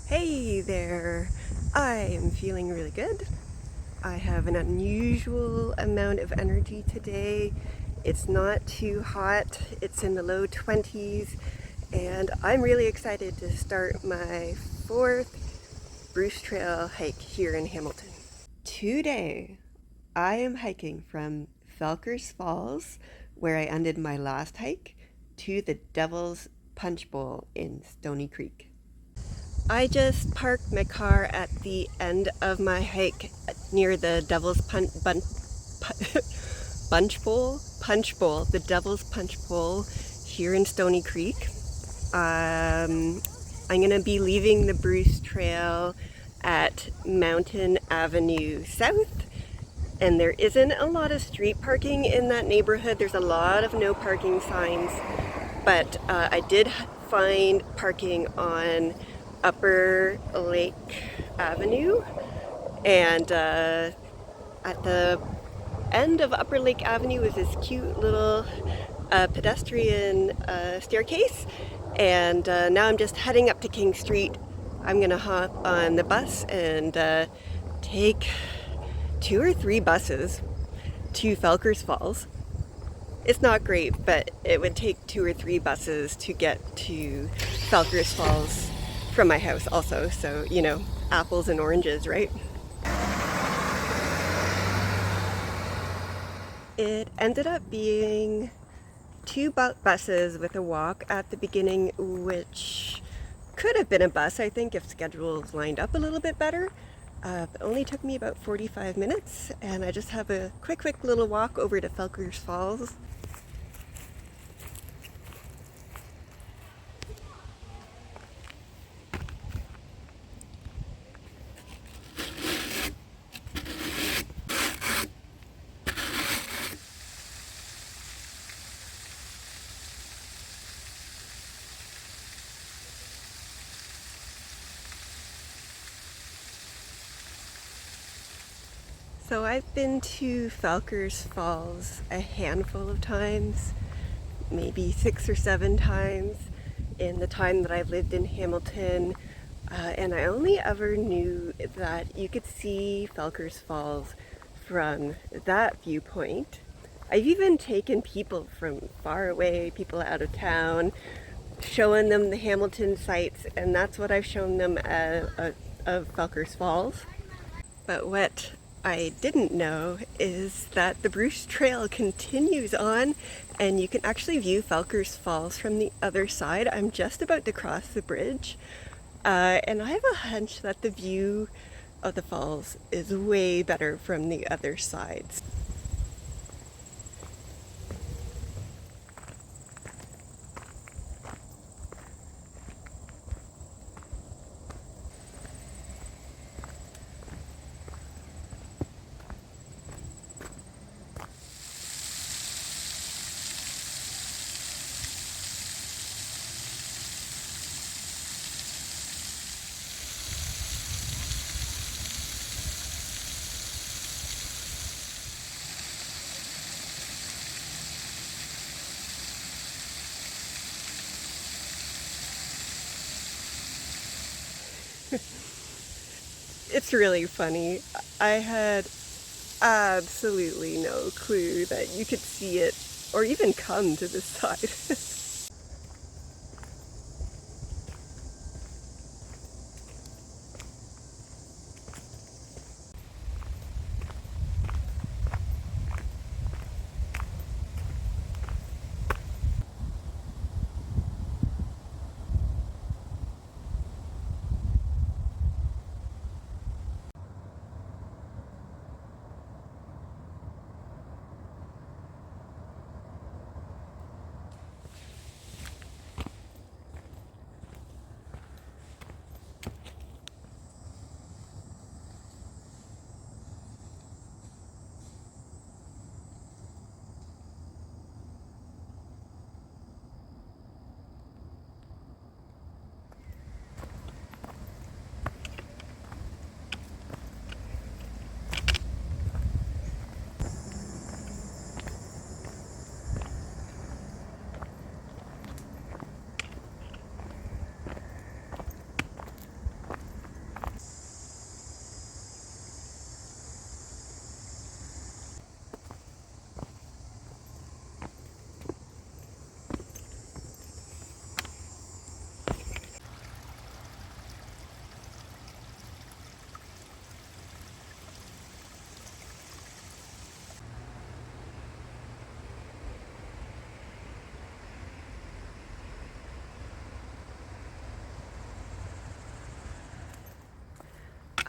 Hey there! I am feeling really good. I have an unusual amount of energy today. It's not too hot, it's in the low 20s, and I'm really excited to start my fourth Bruce Trail hike here in Hamilton. Today, I am hiking from Felker's Falls, where I ended my last hike, to the Devil's Punchbowl in Stoney Creek. I just parked my car at the end of my hike near the Punch Bowl, the Devil's Punch Bowl here in Stoney Creek. I'm gonna be leaving the Bruce Trail at Mountain Avenue South, and there isn't a lot of street parking in that neighborhood. There's a lot of no parking signs, but I did find parking on Upper Lake Avenue, and at the end of Upper Lake Avenue is this cute little pedestrian staircase, and now I'm just heading up to King Street. I'm gonna hop on the bus and take 2 or 3 buses to Felker's Falls. It's not great, but it would take 2 or 3 buses to get to Felker's Falls from my house also, so you know, apples and oranges, right? It ended up being 2 buses with a walk at the beginning, which could have been a bus, I think, if schedules lined up a little bit better. It only took me about 45 minutes, and I just have a quick little walk over to Felker's Falls. So I've been to Felker's Falls a handful of times, maybe 6 or 7 times in the time that I've lived in Hamilton, and I only ever knew that you could see Felker's Falls from that viewpoint. I've even taken people from far away, people out of town, showing them the Hamilton sights, and that's what I've shown them of Felker's Falls. But what I didn't know is that the Bruce Trail continues on, and you can actually view Felker's Falls from the other side. I'm just about to cross the bridge, and I have a hunch that the view of the falls is way better from the other sides. It's really funny. I had absolutely no clue that you could see it or even come to this side.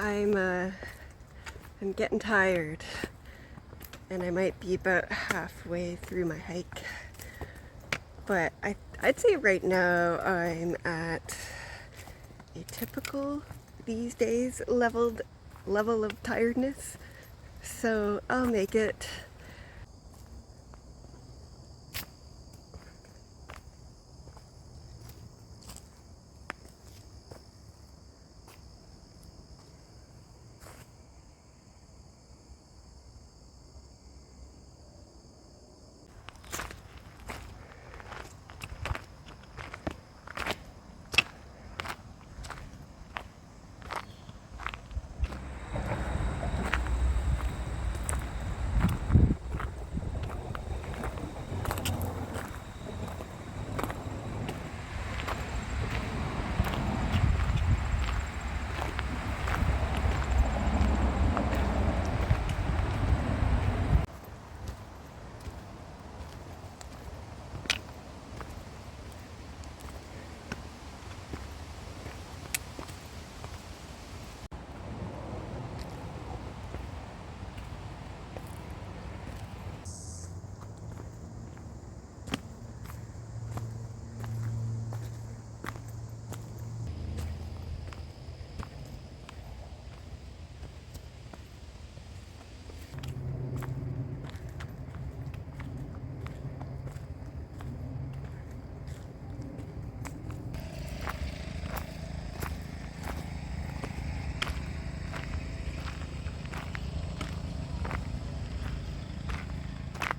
I'm getting tired, and I might be about halfway through my hike. But I'd say right now I'm at a typical these days level of tiredness. So I'll make it.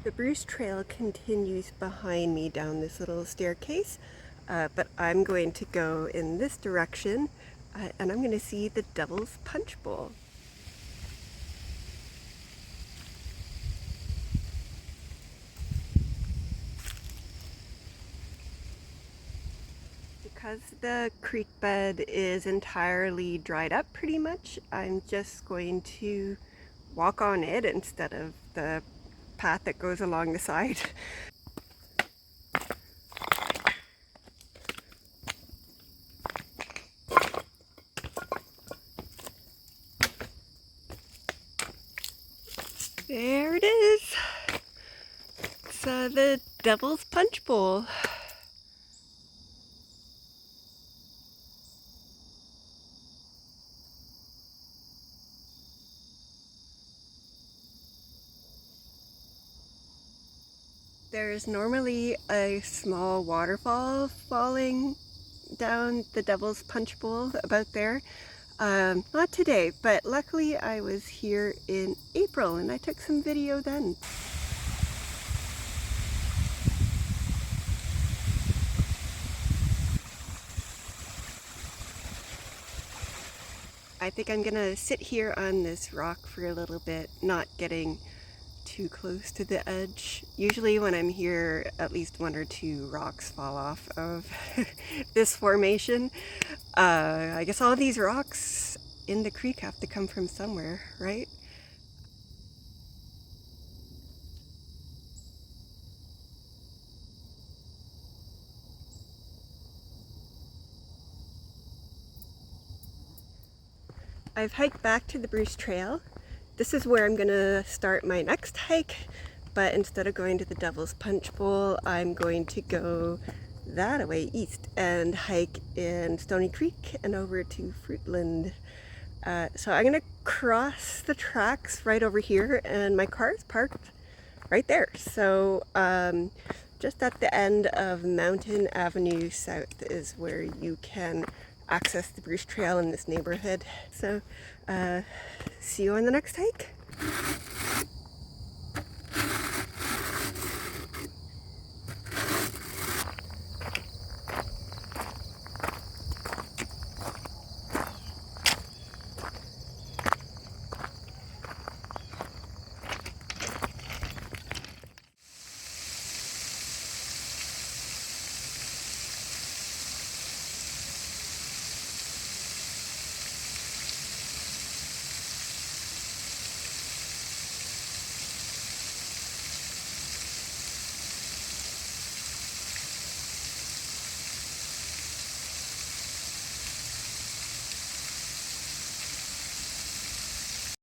The Bruce Trail continues behind me down this little staircase, but I'm going to go in this direction, and I'm going to see the Devil's Punchbowl. Because the creek bed is entirely dried up pretty much, I'm just going to walk on it instead of the path that goes along the side. There it is. It's the Devil's Punchbowl. There's normally a small waterfall falling down the Devil's Punchbowl about there. Not today, but luckily I was here in April and I took some video then. I think I'm gonna sit here on this rock for a little bit, not getting too close to the edge. Usually when I'm here, at least one or two rocks fall off of this formation. I guess all these rocks in the creek have to come from somewhere, right? I've hiked back to the Bruce Trail. This is where I'm gonna start my next hike, but instead of going to the Devil's Punchbowl, I'm going to go that way east and hike in Stoney Creek and over to Fruitland. So I'm gonna cross the tracks right over here, and my car is parked right there. So just at the end of Mountain Avenue South is where you can access the Bruce Trail in this neighborhood. So see you on the next hike.